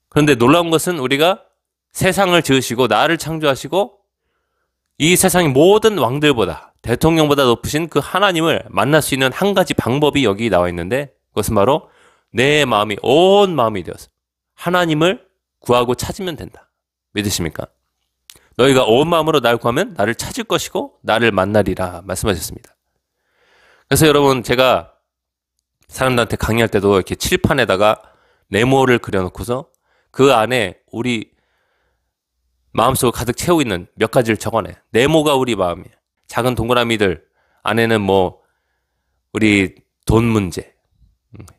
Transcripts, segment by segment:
그런데 놀라운 것은 우리가 세상을 지으시고 나를 창조하시고 이 세상의 모든 왕들보다 대통령보다 높으신 그 하나님을 만날 수 있는 한 가지 방법이 여기 나와 있는데 그것은 바로 내 마음이 온 마음이 되어서 하나님을 구하고 찾으면 된다. 믿으십니까? 너희가 온 마음으로 나를 구하면 나를 찾을 것이고 나를 만나리라 말씀하셨습니다. 그래서 여러분 제가 사람들한테 강의할 때도 이렇게 칠판에다가 네모를 그려놓고서 그 안에 우리 마음속을 가득 채우고 있는 몇 가지를 적어내. 네모가 우리 마음이에요. 작은 동그라미들 안에는 뭐 우리 돈 문제,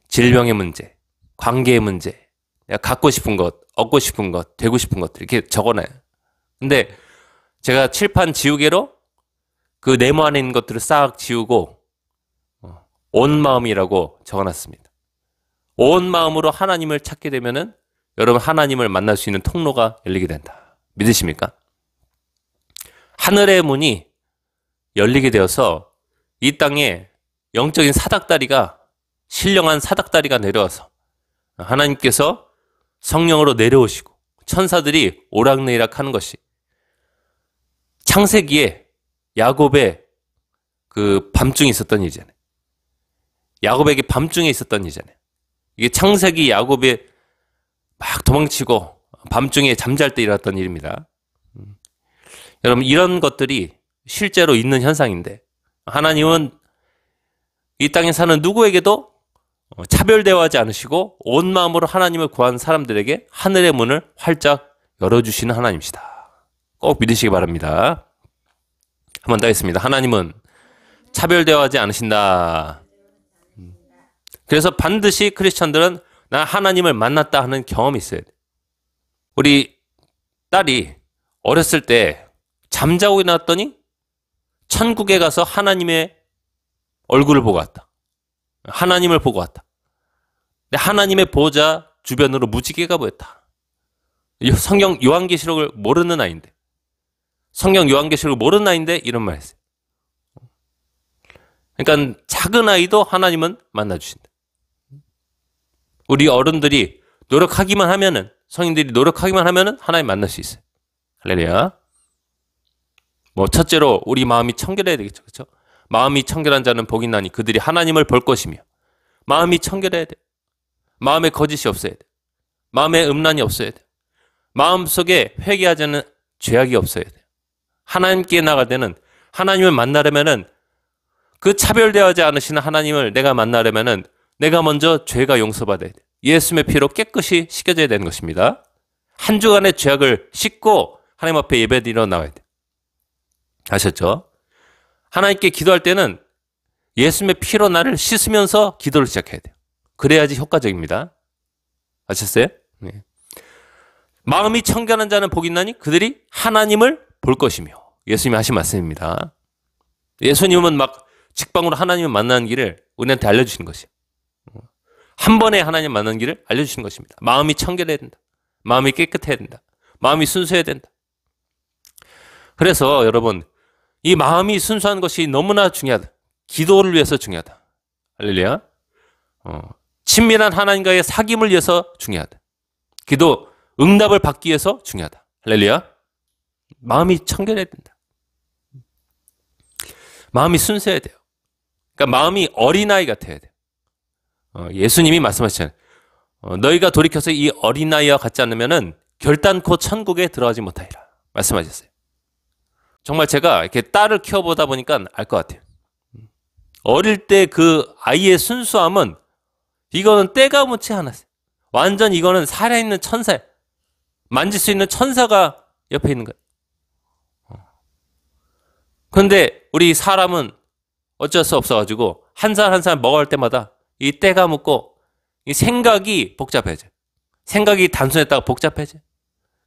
질병의 문제, 관계의 문제, 내가 갖고 싶은 것, 얻고 싶은 것, 되고 싶은 것들 이렇게 적어놔요. 근데 제가 칠판 지우개로 그 네모 안에 있는 것들을 싹 지우고 온 마음이라고 적어놨습니다. 온 마음으로 하나님을 찾게 되면은 여러분 하나님을 만날 수 있는 통로가 열리게 된다. 믿으십니까? 하늘의 문이 열리게 되어서 이 땅에 영적인 사닥다리가 신령한 사닥다리가 내려와서 하나님께서 성령으로 내려오시고 천사들이 오락내리락 하는 것이 창세기에 야곱의 그 밤중에 있었던 일이잖아요. 야곱에게 밤중에 있었던 일이잖아요. 이게 창세기 야곱이 막 도망치고 밤중에 잠잘 때 일어났던 일입니다. 여러분 이런 것들이 실제로 있는 현상인데 하나님은 이 땅에 사는 누구에게도 차별대화하지 않으시고 온 마음으로 하나님을 구한 사람들에게 하늘의 문을 활짝 열어주시는 하나님이시다. 꼭 믿으시기 바랍니다. 한 번 더 하겠습니다. 하나님은 차별대화하지 않으신다. 그래서 반드시 크리스천들은 나 하나님을 만났다 하는 경험이 있어야 돼. 우리 딸이 어렸을 때 잠자고 일어났더니 천국에 가서 하나님의 얼굴을 보고 왔다. 하나님을 보고 왔다. 근데 하나님의 보호자 주변으로 무지개가 보였다. 성경 요한계시록을 모르는 아이인데 성경 요한계시록을 모르는 아이인데 이런 말 했어요. 그러니까 작은 아이도 하나님은 만나주신다. 우리 어른들이 노력하기만 하면은 성인들이 노력하기만 하면은 하나님 만날 수 있어요. 할렐루야. 뭐 첫째로 우리 마음이 청결해야 되겠죠. 그렇죠? 마음이 청결한 자는 복이 나니 그들이 하나님을 볼 것이며 마음이 청결해야 돼. 마음에 거짓이 없어야 돼. 마음에 음란이 없어야 돼. 마음속에 회개하지 않는 죄악이 없어야 돼. 하나님께 나갈 때는 하나님을 만나려면은 그 차별되어지 않으시는 하나님을 내가 만나려면은 내가 먼저 죄가 용서받아야 돼. 예수님의 피로 깨끗이 씻겨져야 되는 것입니다. 한 주간의 죄악을 씻고 하나님 앞에 예배드리러 나와야 돼. 아셨죠? 하나님께 기도할 때는 예수님의 피로 나를 씻으면서 기도를 시작해야 돼요. 그래야지 효과적입니다. 아셨어요? 네. 마음이 청결한 자는 복이 있나니 그들이 하나님을 볼 것이며 예수님이 하신 말씀입니다. 예수님은 막 직방으로 하나님을 만나는 길을 우리한테 알려주시는 것이에요. 한 번에 하나님 만나는 길을 알려주시는 것입니다. 마음이 청결해야 된다. 마음이 깨끗해야 된다. 마음이 순수해야 된다. 그래서 여러분 이 마음이 순수한 것이 너무나 중요하다. 기도를 위해서 중요하다. 할렐루야. 친밀한 하나님과의 사귐을 위해서 중요하다. 기도 응답을 받기 위해서 중요하다. 할렐루야. 마음이 청결해야 된다. 마음이 순수해야 돼요. 그러니까 마음이 어린아이 같아야 돼요. 예수님이 말씀하셨잖아요. 너희가 돌이켜서 이 어린아이와 같지 않으면은 결단코 천국에 들어가지 못하리라. 말씀하셨어요. 정말 제가 이렇게 딸을 키워보다 보니까 알 것 같아요. 어릴 때 그 아이의 순수함은 이거는 때가 묻지 않았어요. 완전 이거는 살아있는 천사, 만질 수 있는 천사가 옆에 있는 거예요. 그런데 우리 사람은 어쩔 수 없어가지고 한 살 한 살 먹어갈 때마다 이 때가 묻고 이 생각이 복잡해져요. 생각이 단순했다가 복잡해져요.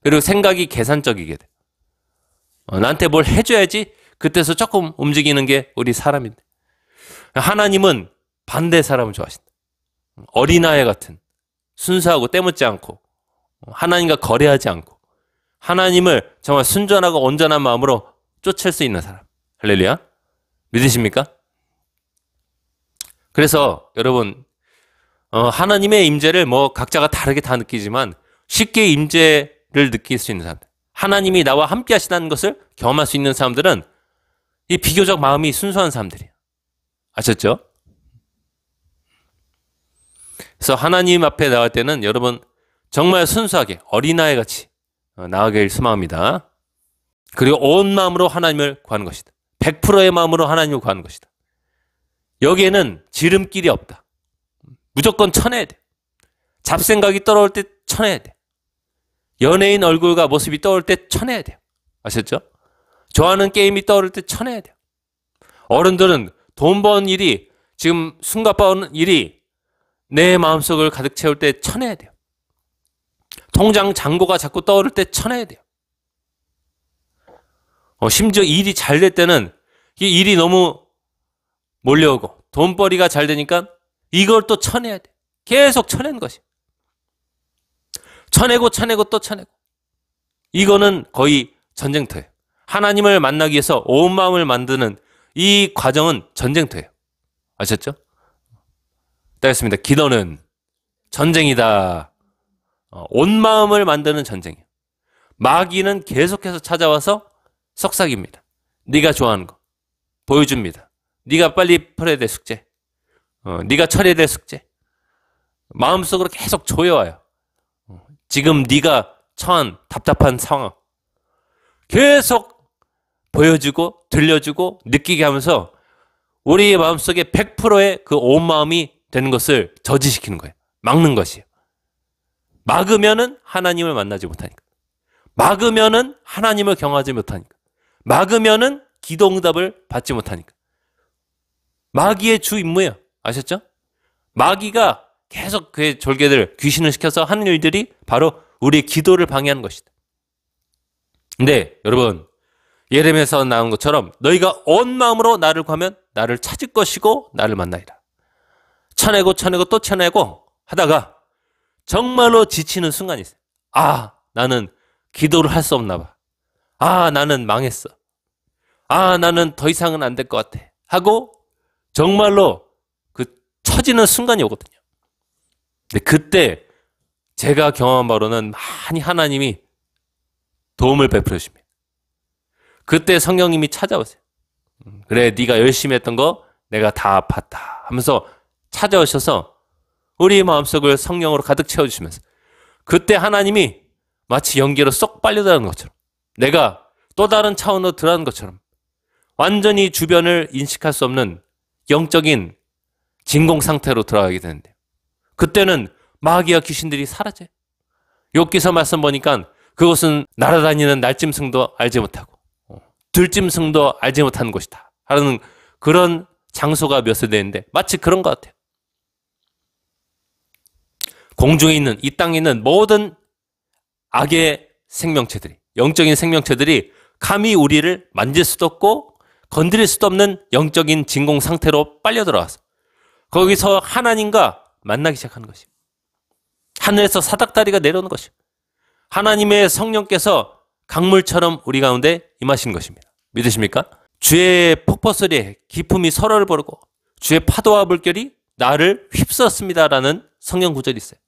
그리고 생각이 계산적이게 돼요. 나한테 뭘 해줘야지 그때서 조금 움직이는 게 우리 사람인데 하나님은 반대 사람을 좋아하신다. 어린아이 같은 순수하고 때묻지 않고 하나님과 거래하지 않고 하나님을 정말 순전하고 온전한 마음으로 쫓을 수 있는 사람. 할렐루야. 믿으십니까? 그래서 여러분 하나님의 임재를 뭐 각자가 다르게 다 느끼지만 쉽게 임재를 느낄 수 있는 사람들, 하나님이 나와 함께 하시다는 것을 경험할 수 있는 사람들은 이 비교적 마음이 순수한 사람들이에요. 아셨죠? 그래서 하나님 앞에 나갈 때는 여러분 정말 순수하게 어린아이 같이 나아가길 소망합니다. 그리고 온 마음으로 하나님을 구하는 것이다. 100%의 마음으로 하나님을 구하는 것이다. 여기에는 지름길이 없다. 무조건 쳐내야 돼. 잡생각이 떠오를 때 쳐내야 돼. 연예인 얼굴과 모습이 떠오를 때 쳐내야 돼요. 아셨죠? 좋아하는 게임이 떠오를 때 쳐내야 돼요. 어른들은 돈 버는 일이, 지금 숨가빠오는 일이 내 마음속을 가득 채울 때 쳐내야 돼요. 통장 잔고가 자꾸 떠오를 때 쳐내야 돼요. 심지어 일이 잘 될 때는 이 일이 너무 몰려오고 돈벌이가 잘 되니까 이걸 또 쳐내야 돼. 계속 쳐내는 것이. 쳐내고 또 쳐내고. 이거는 거의 전쟁터예요. 하나님을 만나기 위해서 온 마음을 만드는 이 과정은 전쟁터예요. 아셨죠? 따겠습니다. 기도는 전쟁이다. 온 마음을 만드는 전쟁이에요. 마귀는 계속해서 찾아와서 속삭입니다. 네가 좋아하는 거 보여줍니다. 네가 빨리 풀어야 될 숙제, 네가 처리해야 될 숙제, 마음속으로 계속 조여와요. 지금 네가 처한 답답한 상황 계속 보여주고 들려주고 느끼게 하면서 우리의 마음속에 100%의 그 온 마음이 되는 것을 저지시키는 거예요. 막는 것이에요. 막으면은 하나님을 만나지 못하니까. 막으면은 하나님을 경험하지 못하니까. 막으면은 기도 응답을 받지 못하니까. 마귀의 주 임무예요. 아셨죠? 마귀가 계속 그의 졸개들 귀신을 시켜서 하는 일들이 바로 우리의 기도를 방해하는 것이다. 근데 여러분, 예레미야에서 나온 것처럼 너희가 온 마음으로 나를 구하면 나를 찾을 것이고 나를 만나리라. 쳐내고 또 쳐내고 하다가 정말로 지치는 순간이 있어요. 아, 나는 기도를 할 수 없나 봐. 아, 나는 망했어. 아, 나는 더 이상은 안 될 것 같아. 하고 정말로 그 처지는 순간이 오거든요. 근데 그때 제가 경험한 바로는 많이 하나님이 도움을 베풀어 주십니다. 그때 성령님이 찾아오세요. 그래, 네가 열심히 했던 거 내가 다 봤다 하면서 찾아오셔서 우리 마음속을 성령으로 가득 채워주시면서 그때 하나님이 마치 연기로 쏙 빨려들어가는 것처럼, 내가 또 다른 차원으로 들어가는 것처럼 완전히 주변을 인식할 수 없는 영적인 진공 상태로 들어가게 되는데, 그때는 마귀와 귀신들이 사라져요. 욥기서 말씀 보니까 그것은 날아다니는 날짐승도 알지 못하고 들짐승도 알지 못하는 곳이다 하는 그런 장소가 묘사되는데 마치 그런 것 같아요. 공중에 있는, 이 땅에 있는 모든 악의 생명체들이, 영적인 생명체들이 감히 우리를 만질 수도 없고 건드릴 수도 없는 영적인 진공 상태로 빨려 들어와서 거기서 하나님과 만나기 시작하는 것이에요. 하늘에서 사닥다리가 내려오는 것이에요. 하나님의 성령께서 강물처럼 우리 가운데 임하시는 것입니다. 믿으십니까? 주의 폭포 소리에 기품이 서로를 부르고 주의 파도와 물결이 나를 휩쓸었습니다라는 성경 구절이 있어요.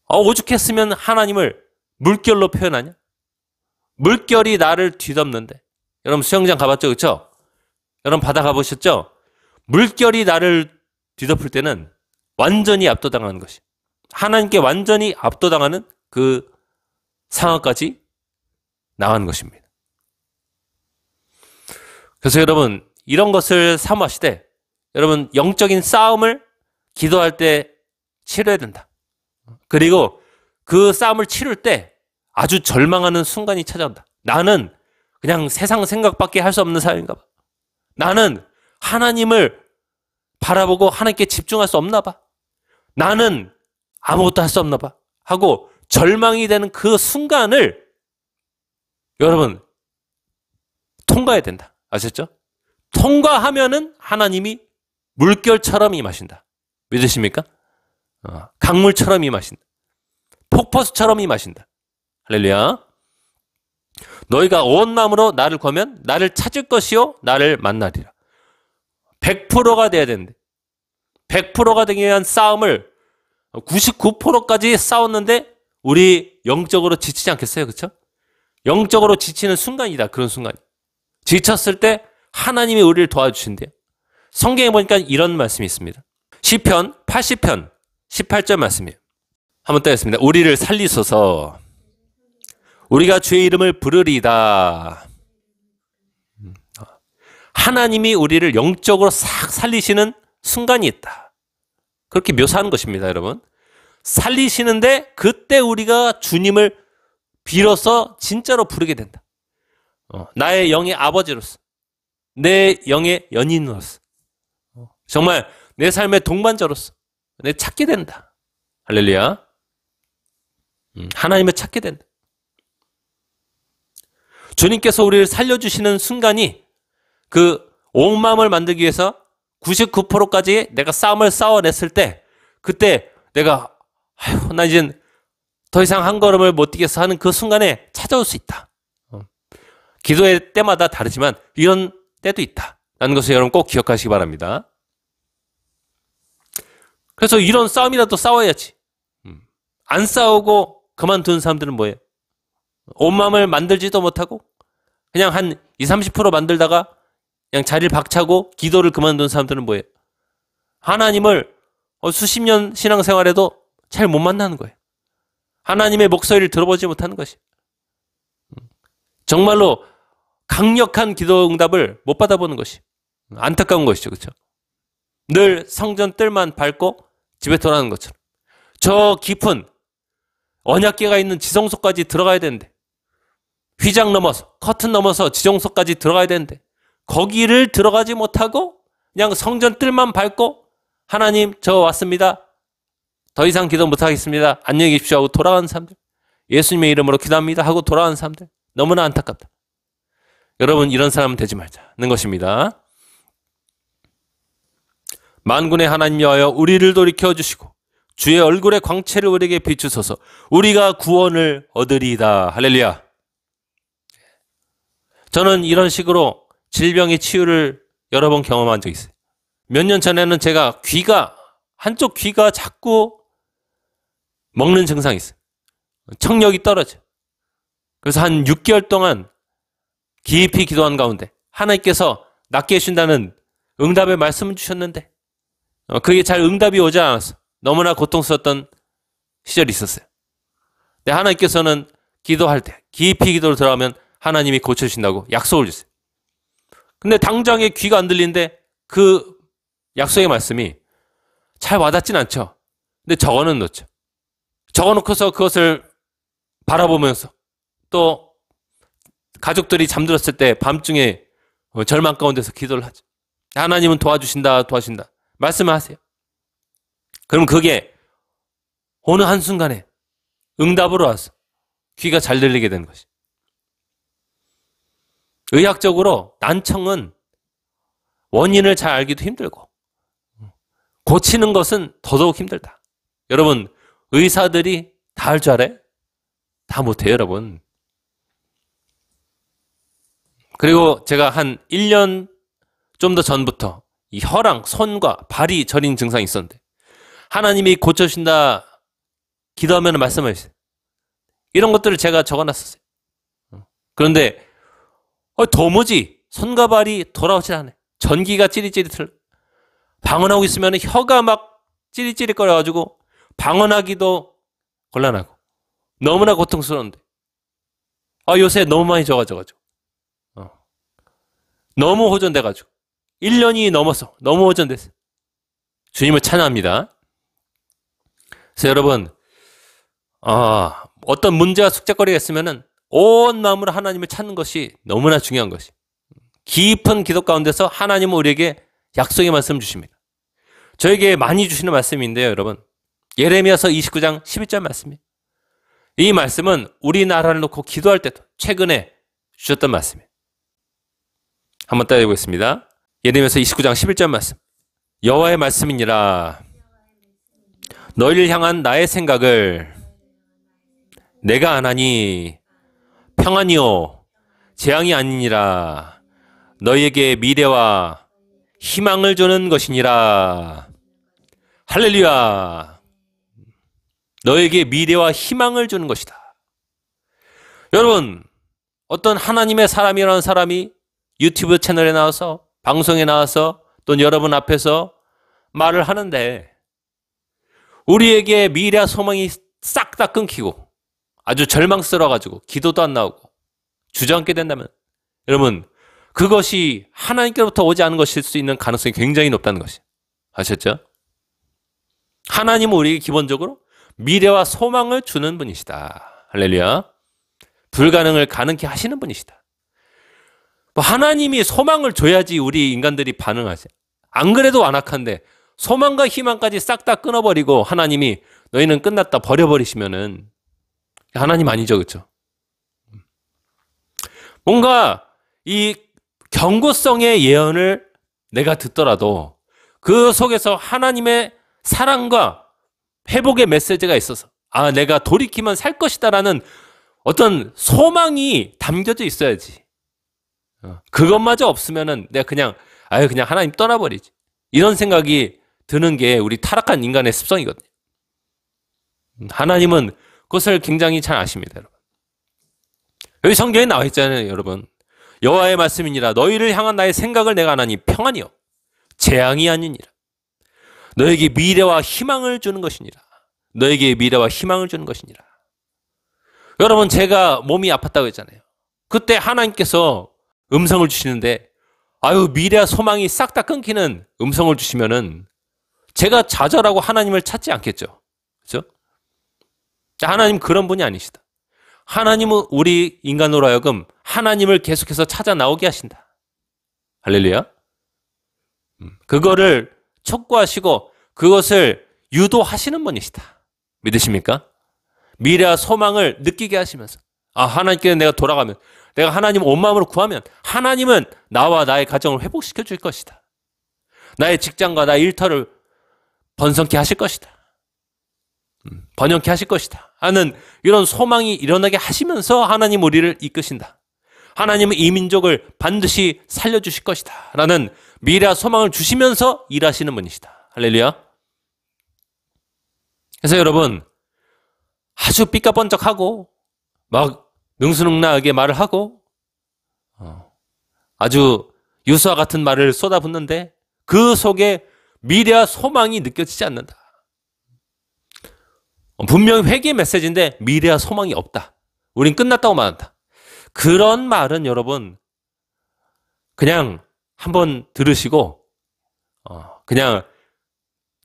오죽했으면 하나님을 물결로 표현하냐? 물결이 나를 뒤덮는데, 여러분 수영장 가봤죠? 그렇죠? 여러분 바다 가보셨죠? 물결이 나를 뒤덮을 때는 완전히 압도당하는 것이, 하나님께 완전히 압도당하는 그 상황까지 나가는 것입니다. 그래서 여러분 이런 것을 사모하시되, 여러분 영적인 싸움을 기도할 때 치러야 된다. 그리고 그 싸움을 치를 때 아주 절망하는 순간이 찾아온다. 나는 그냥 세상 생각밖에 할 수 없는 사람인가 봐. 나는 하나님을 바라보고 하나님께 집중할 수 없나 봐. 나는 아무것도 할 수 없나 봐. 하고 절망이 되는 그 순간을 여러분 통과해야 된다. 아셨죠? 통과하면은 하나님이 물결처럼 임하신다. 믿으십니까? 강물처럼 임하신다. 폭포수처럼 임하신다. 할렐루야. 너희가 온 마음으로 나를 구하면 나를 찾을 것이요 나를 만나리라. 100%가 돼야 되는데 100%가 되기 위한 싸움을 99%까지 싸웠는데 우리 영적으로 지치지 않겠어요? 그렇죠? 영적으로 지치는 순간이다. 그런 순간. 지쳤을 때 하나님이 우리를 도와주신대요. 성경에 보니까 이런 말씀이 있습니다. 시편 80편 18절 말씀이에요. 한번 따겠습니다. 우리를 살리소서. 우리가 주의 이름을 부르리이다. 하나님이 우리를 영적으로 싹 살리시는 순간이 있다. 그렇게 묘사하는 것입니다, 여러분. 살리시는데 그때 우리가 주님을 빌어서 진짜로 부르게 된다. 나의 영의 아버지로서, 내 영의 연인으로서, 정말 내 삶의 동반자로서 내 찾게 된다. 할렐루야. 하나님을 찾게 된다. 주님께서 우리를 살려주시는 순간이 그 온 마음을 만들기 위해서 99%까지 내가 싸움을 싸워냈을 때 그때 내가 아휴 나 이젠 더 이상 한 걸음을 못 뛰겠어 하는 그 순간에 찾아올 수 있다. 기도의 때마다 다르지만 이런 때도 있다. 라는 것을 여러분 꼭 기억하시기 바랍니다. 그래서 이런 싸움이라도 싸워야지. 안 싸우고 그만두는 사람들은 뭐예요? 온 마음을 만들지도 못하고 그냥 한 20, 30% 만들다가 그냥 자리를 박차고 기도를 그만둔 사람들은 뭐예요? 하나님을 수십 년 신앙생활에도 잘 못 만나는 거예요. 하나님의 목소리를 들어보지 못하는 것이. 정말로 강력한 기도 응답을 못 받아보는 것이 안타까운 것이죠. 그렇죠? 늘 성전 뜰만 밟고 집에 돌아가는 것처럼. 저 깊은 언약궤가 있는 지성소까지 들어가야 되는데 휘장 넘어서 커튼 넘어서 지성소까지 들어가야 되는데 거기를 들어가지 못하고 그냥 성전 뜰만 밟고 하나님 저 왔습니다. 더 이상 기도 못하겠습니다. 안녕히 계십시오 하고 돌아가는 사람들. 예수님의 이름으로 기도합니다 하고 돌아가는 사람들. 너무나 안타깝다. 여러분 이런 사람은 되지 말자는 것입니다. 만군의 하나님 여호와여 우리를 돌이켜 주시고 주의 얼굴의 광채를 우리에게 비추소서. 우리가 구원을 얻으리이다. 할렐루야. 저는 이런 식으로 질병의 치유를 여러 번 경험한 적이 있어요. 몇 년 전에는 제가 한쪽 귀가 자꾸 먹는 증상이 있어요. 청력이 떨어져. 그래서 한 6개월 동안 깊이 기도한 가운데 하나님께서 낫게 해준다는 응답의 말씀을 주셨는데 그게 잘 응답이 오지 않았어. 너무나 고통스러웠던 시절이 있었어요. 근데 하나님께서는 기도할 때 깊이 기도로 들어가면 하나님이 고쳐주신다고 약속을 주세요. 근데 당장에 귀가 안 들리는데 그 약속의 말씀이 잘 와닿진 않죠. 근데 적어는 놓죠. 적어놓고서 그것을 바라보면서 또 가족들이 잠들었을 때 밤중에 절망 가운데서 기도를 하죠. 하나님은 도와주신다. 말씀하세요. 그럼 그게 어느 한순간에 응답으로 와서 귀가 잘 들리게 되는 것이. 의학적으로 난청은 원인을 잘 알기도 힘들고 고치는 것은 더더욱 힘들다. 여러분 의사들이 다 할 줄 알아요? 다 못해요 여러분. 그리고 제가 한 1년 좀 더 전부터 이 혀랑 손과 발이 저린 증상이 있었는데 하나님이 고쳐주신다 기도하면 말씀해 주세요. 이런 것들을 제가 적어놨었어요. 그런데 도무지 손과 발이 돌아오질 않아요. 전기가 찌릿찌릿 흘러. 방언하고 있으면 혀가 막 찌릿찌릿거려가지고 방언하기도 곤란하고 너무나 고통스러운데 요새 너무 많이 적어져가지고 너무 호전돼가지고 1년이 넘어서 너무 호전됐어요. 주님을 찬양합니다. 그래서 여러분 어떤 문제와 숙제거리가 있으면은 온 마음으로 하나님을 찾는 것이 너무나 중요한 것이. 깊은 기도 가운데서 하나님은 우리에게 약속의 말씀 주십니다. 저에게 많이 주시는 말씀인데요, 여러분. 예레미야서 29장 11절 말씀이에요. 이 말씀은 우리나라를 놓고 기도할 때도 최근에 주셨던 말씀이에요. 한번 따라해보겠습니다. 예레미야서 29장 11절 말씀. 여호와의 말씀이니라. 너희를 향한 나의 생각을 내가 안 하니 평안이요 재앙이 아니니라. 너희에게 미래와 희망을 주는 것이니라. 할렐루야. 너에게 미래와 희망을 주는 것이다. 여러분, 어떤 하나님의 사람이라는 사람이 유튜브 채널에 나와서, 방송에 나와서, 또 여러분 앞에서 말을 하는데, 우리에게 미래와 소망이 싹 다 끊기고 아주 절망스러워가지고 기도도 안 나오고 주저앉게 된다면, 여러분, 그것이 하나님께로부터 오지 않은 것일 수 있는 가능성이 굉장히 높다는 것이 아셨죠? 하나님은 우리에게 기본적으로 미래와 소망을 주는 분이시다. 할렐루야. 불가능을 가능케 하시는 분이시다. 하나님이 소망을 줘야지 우리 인간들이 반응하지. 안 그래도 완악한데 소망과 희망까지 싹 다 끊어버리고 하나님이 너희는 끝났다 버려버리시면은 하나님 아니죠, 그렇죠? 뭔가 이 경고성의 예언을 내가 듣더라도 그 속에서 하나님의 사랑과 회복의 메시지가 있어서, 아, 내가 돌이키면 살 것이다라는 어떤 소망이 담겨져 있어야지. 그것마저 없으면은 내가 그냥 하나님 떠나버리지. 이런 생각이 드는 게 우리 타락한 인간의 습성이거든요. 하나님은 그것을 굉장히 잘 아십니다, 여러분. 여기 성경에 나와 있잖아요, 여러분. 여호와의 말씀이니라. 너희를 향한 나의 생각을 내가 하나니 평안이요 재앙이 아니니라. 너에게 미래와 희망을 주는 것이니라. 너에게 미래와 희망을 주는 것이니라. 여러분, 제가 몸이 아팠다고 했잖아요. 그때 하나님께서 음성을 주시는데, 아유, 미래와 소망이 싹 다 끊기는 음성을 주시면은 제가 좌절하고 하나님을 찾지 않겠죠. 그렇죠? 하나님 그런 분이 아니시다. 하나님은 우리 인간으로 하여금 하나님을 계속해서 찾아 나오게 하신다. 할렐루야. 그거를 촉구하시고 그것을 유도하시는 분이시다. 믿으십니까? 미래와 소망을 느끼게 하시면서, 아, 하나님께 내가 돌아가면, 내가 하나님 온 마음으로 구하면 하나님은 나와 나의 가정을 회복시켜 줄 것이다. 나의 직장과 나의 일터를 번성케 하실 것이다. 번영케 하실 것이다 하는 이런 소망이 일어나게 하시면서 하나님 우리를 이끄신다. 하나님은 이 민족을 반드시 살려주실 것이다 라는 미래와 소망을 주시면서 일하시는 분이시다. 할렐루야. 그래서 여러분, 아주 삐까번쩍하고 막 능수능란하게 말을 하고 아주 유수와 같은 말을 쏟아붓는데 그 속에 미래와 소망이 느껴지지 않는다. 분명히 회개의 메시지인데 미래와 소망이 없다. 우린 끝났다고 말한다. 그런 말은 여러분 그냥 한번 들으시고 그냥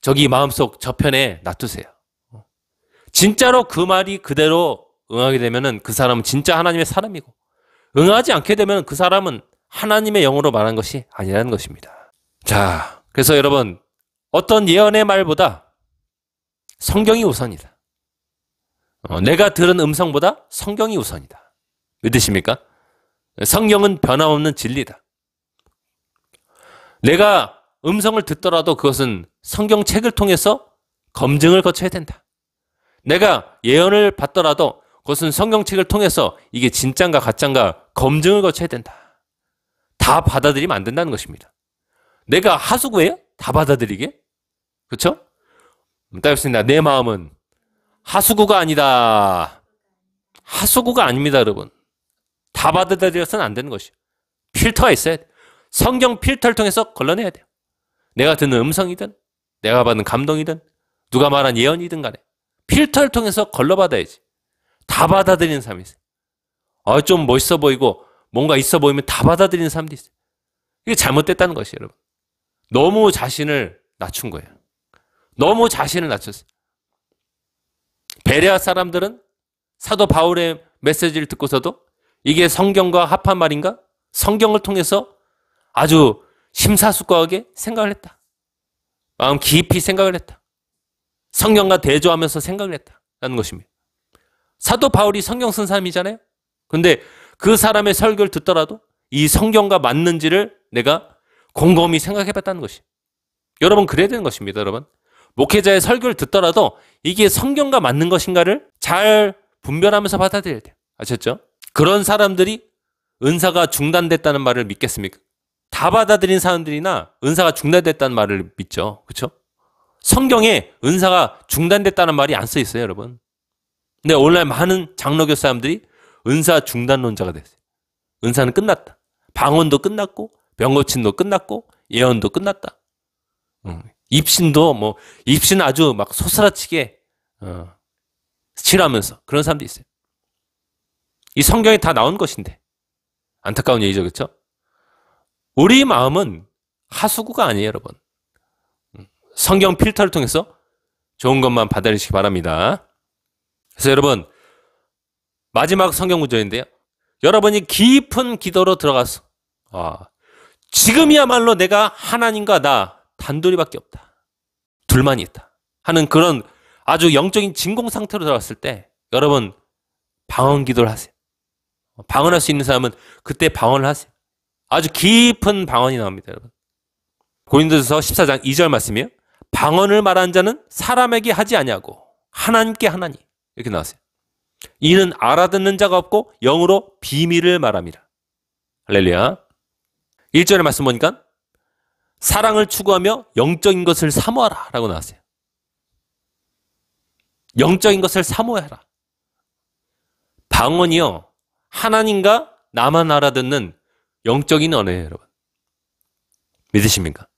저기 마음속 저편에 놔두세요. 진짜로 그 말이 그대로 응하게 되면은 그 사람은 진짜 하나님의 사람이고, 응하지 않게 되면 그 사람은 하나님의 영으로 말한 것이 아니라는 것입니다. 자, 그래서 여러분, 어떤 예언의 말보다 성경이 우선이다. 내가 들은 음성보다 성경이 우선이다. 믿으십니까? 성경은 변함없는 진리다. 내가 음성을 듣더라도 그것은 성경책을 통해서 검증을 거쳐야 된다. 내가 예언을 받더라도 그것은 성경책을 통해서 이게 진짠가 가짠가 검증을 거쳐야 된다. 다 받아들이면 안 된다는 것입니다. 내가 하수구예요? 다 받아들이게? 그렇죠? 따라했습니다. 내 마음은 하수구가 아니다. 하수구가 아닙니다, 여러분. 다 받아들여서는 안 되는 것이에요. 필터가 있어야 돼요. 성경 필터를 통해서 걸러내야 돼요. 내가 듣는 음성이든 내가 받는 감동이든 누가 말한 예언이든 간에 필터를 통해서 걸러받아야지. 다 받아들이는 사람이 있어요. 좀 멋있어 보이고 뭔가 있어 보이면 다 받아들이는 사람도 있어요. 이게 잘못됐다는 것이에요, 여러분. 너무 자신을 낮춘 거예요. 너무 자신을 낮췄어요. 베레아 사람들은 사도 바울의 메시지를 듣고서도 이게 성경과 합한 말인가? 성경을 통해서 아주 심사숙고하게 생각을 했다. 마음 깊이 생각을 했다. 성경과 대조하면서 생각을 했다라는 것입니다. 사도 바울이 성경 쓴 사람이잖아요. 근데 그 사람의 설교를 듣더라도 이 성경과 맞는지를 내가 곰곰이 생각해봤다는 것이에요. 여러분, 그래야 되는 것입니다, 여러분. 목회자의 설교를 듣더라도 이게 성경과 맞는 것인가를 잘 분별하면서 받아들여야 돼요. 아셨죠? 그런 사람들이 은사가 중단됐다는 말을 믿겠습니까? 다 받아들인 사람들이나 은사가 중단됐다는 말을 믿죠. 그렇죠? 성경에 은사가 중단됐다는 말이 안 써 있어요, 여러분. 근데 오늘날 많은 장로교 사람들이 은사 중단론자가 됐어요. 은사는 끝났다. 방언도 끝났고, 병고침도 끝났고, 예언도 끝났다. 입신도 입신 아주 막 소스라치게 싫어하면서 그런 사람도 있어요. 이 성경에 다 나온 것인데 안타까운 얘기죠, 그렇죠? 우리 마음은 하수구가 아니에요, 여러분. 성경 필터를 통해서 좋은 것만 받아들이시기 바랍니다. 그래서 여러분, 마지막 성경 구절인데요. 여러분이 깊은 기도로 들어가서 지금이야말로 내가 하나님과 나 단둘이밖에 없다. 둘만이 있다. 하는 그런 아주 영적인 진공 상태로 들어갔을 때 여러분 방언 기도를 하세요. 방언할 수 있는 사람은 그때 방언을 하세요. 아주 깊은 방언이 나옵니다, 여러분. 고린도전서 14장 2절 말씀이에요. 방언을 말하는 자는 사람에게 하지 아니하고 하나님께 하나니. 이렇게 나왔어요. 이는 알아듣는 자가 없고 영으로 비밀을 말함이라. 할렐루야. 1절의 말씀 보니까 사랑을 추구하며 영적인 것을 사모하라 라고 나왔어요. 영적인 것을 사모하라. 방언이요, 하나님과 나만 알아듣는 영적인 언어예요, 여러분. 믿으십니까?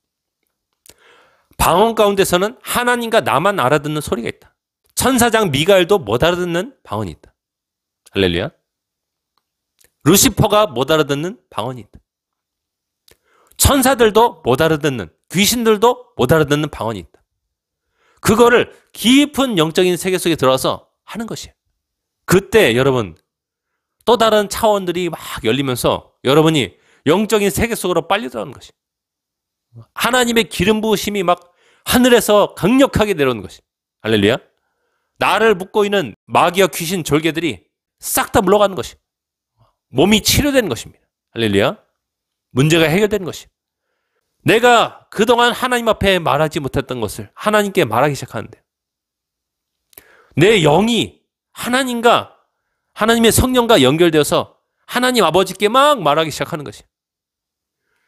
방언 가운데서는 하나님과 나만 알아듣는 소리가 있다. 천사장 미가엘도 못 알아듣는 방언이 있다. 할렐루야. 루시퍼가 못 알아듣는 방언이 있다. 천사들도 못 알아듣는, 귀신들도 못 알아듣는 방언이 있다. 그거를 깊은 영적인 세계 속에 들어와서 하는 것이에요. 그때 여러분 또 다른 차원들이 막 열리면서 여러분이 영적인 세계 속으로 빨리 들어가는 것이에요. 하나님의 기름 부으심이 막 하늘에서 강력하게 내려오는 것이에요. 할렐루야. 나를 묶고 있는 마귀와 귀신 졸개들이 싹 다 물러가는 것이에요. 몸이 치료되는 것입니다. 할렐루야. 문제가 해결되는 것이에요. 내가 그동안 하나님 앞에 말하지 못했던 것을 하나님께 말하기 시작하는데 내 영이 하나님과 하나님의 성령과 연결되어서 하나님 아버지께 막 말하기 시작하는 것이에요.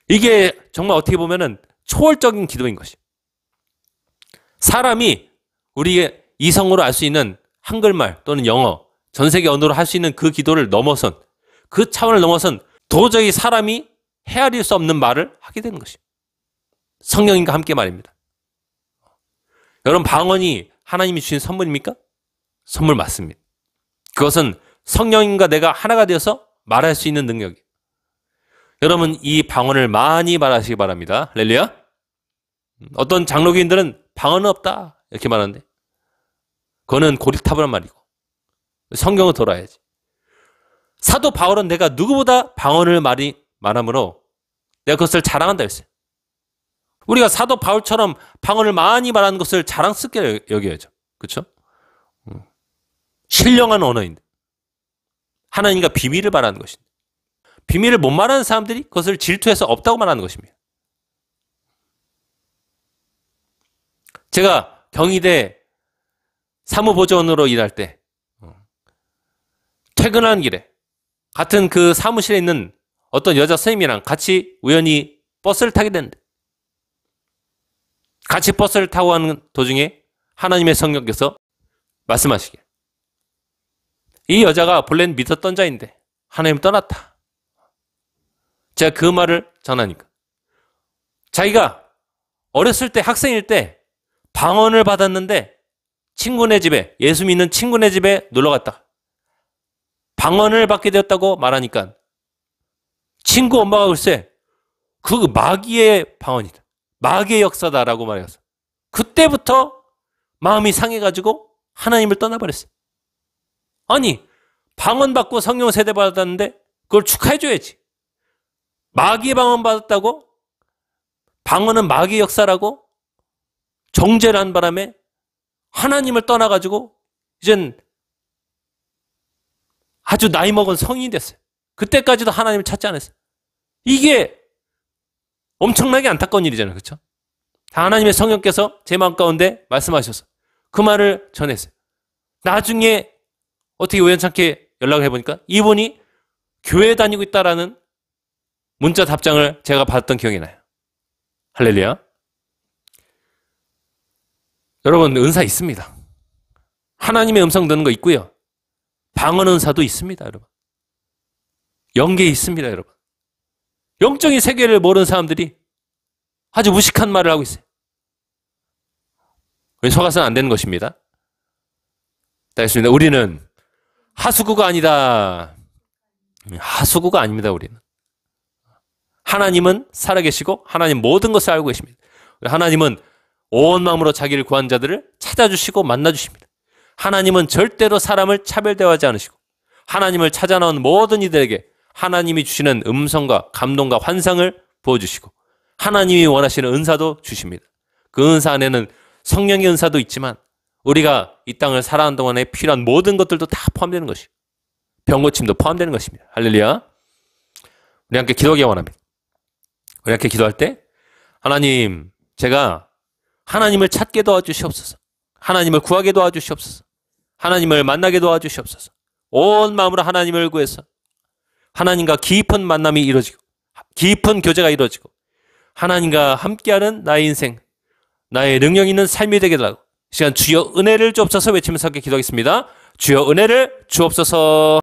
이게 정말 어떻게 보면은 초월적인 기도인 것이에요. 사람이 우리의 이성으로 알 수 있는 한글말 또는 영어, 전 세계 언어로 할 수 있는 그 기도를 넘어선, 그 차원을 넘어선 도저히 사람이 헤아릴 수 없는 말을 하게 되는 것이에요. 성령님과 함께 말입니다. 여러분, 방언이 하나님이 주신 선물입니까? 선물 맞습니다. 그것은 성령님과 내가 하나가 되어서 말할 수 있는 능력이에요. 여러분, 이 방언을 많이 말하시기 바랍니다. 할렐루야. 어떤 장로교인들은 방언은 없다 이렇게 말하는데 그거는 고리타분한 말이고 성경을 돌아야지. 사도 바울은 내가 누구보다 방언을 말함으로 내가 그것을 자랑한다 했어요. 우리가 사도 바울처럼 방언을 많이 말하는 것을 자랑스럽게 여겨야죠. 그렇죠? 신령한 언어인데 하나님과 비밀을 말하는 것인데 비밀을 못 말하는 사람들이 그것을 질투해서 없다고 말하는 것입니다. 제가 경희대 사무보조원으로 일할 때 퇴근하는 길에 같은 그 사무실에 있는 어떤 여자 선생님이랑 같이 우연히 버스를 타게 됐는데 같이 버스를 타고 가는 도중에 하나님의 성령께서 말씀하시길 이 여자가 본래는 믿었던 자인데 하나님 떠났다. 제가 그 말을 전하니까 자기가 어렸을 때 학생일 때 방언을 받았는데 친구네 집에 예수 믿는 친구네 집에 놀러 갔다 방언을 받게 되었다고 말하니까 친구 엄마가 글쎄 그 마귀의 방언이다. 마귀의 역사다라고 말해서 그때부터 마음이 상해가지고 하나님을 떠나버렸어요. 아니 방언 받고 성령 세대 받았는데 그걸 축하해줘야지. 마귀의 방언 받았다고 방언은 마귀의 역사라고 정죄를 한 바람에 하나님을 떠나가지고 이젠 아주 나이 먹은 성인이 됐어요. 그때까지도 하나님을 찾지 않았어요. 이게 엄청나게 안타까운 일이잖아요. 그렇죠? 하나님의 성령께서 제 마음 가운데 말씀하셔서 그 말을 전했어요. 나중에 어떻게 우연찮게 연락을 해보니까 이분이 교회 다니고 있다라는 문자 답장을 제가 받았던 기억이 나요. 할렐루야. 여러분, 은사 있습니다. 하나님의 음성 듣는 거 있고요. 방언 은사도 있습니다, 여러분. 영계 있습니다, 여러분. 영적인 세계를 모르는 사람들이 아주 무식한 말을 하고 있어요. 속아서는 안 되는 것입니다. 알겠습니다. 우리는 하수구가 아니다. 하수구가 아닙니다, 우리는. 하나님은 살아계시고 하나님 모든 것을 알고 계십니다. 하나님은 온 마음으로 자기를 구한 자들을 찾아주시고 만나주십니다. 하나님은 절대로 사람을 차별대하지 않으시고 하나님을 찾아 나온 모든 이들에게 하나님이 주시는 음성과 감동과 환상을 보여주시고 하나님이 원하시는 은사도 주십니다. 그 은사 안에는 성령의 은사도 있지만 우리가 이 땅을 살아가는 동안에 필요한 모든 것들도 다 포함되는 것이에요. 병고침도 포함되는 것입니다. 할렐루야. 우리 함께 기도하기 원합니다. 우리 함께 기도할 때 하나님, 제가 하나님을 찾게 도와주시옵소서. 하나님을 구하게 도와주시옵소서. 하나님을 만나게 도와주시옵소서. 온 마음으로 하나님을 구해서 하나님과 깊은 만남이 이루어지고 깊은 교제가 이루어지고 하나님과 함께하는 나의 인생, 나의 능력 있는 삶이 되게 달라고 시간 주여 은혜를 주옵소서 외치면서 함께 기도하겠습니다. 주여 은혜를 주옵소서.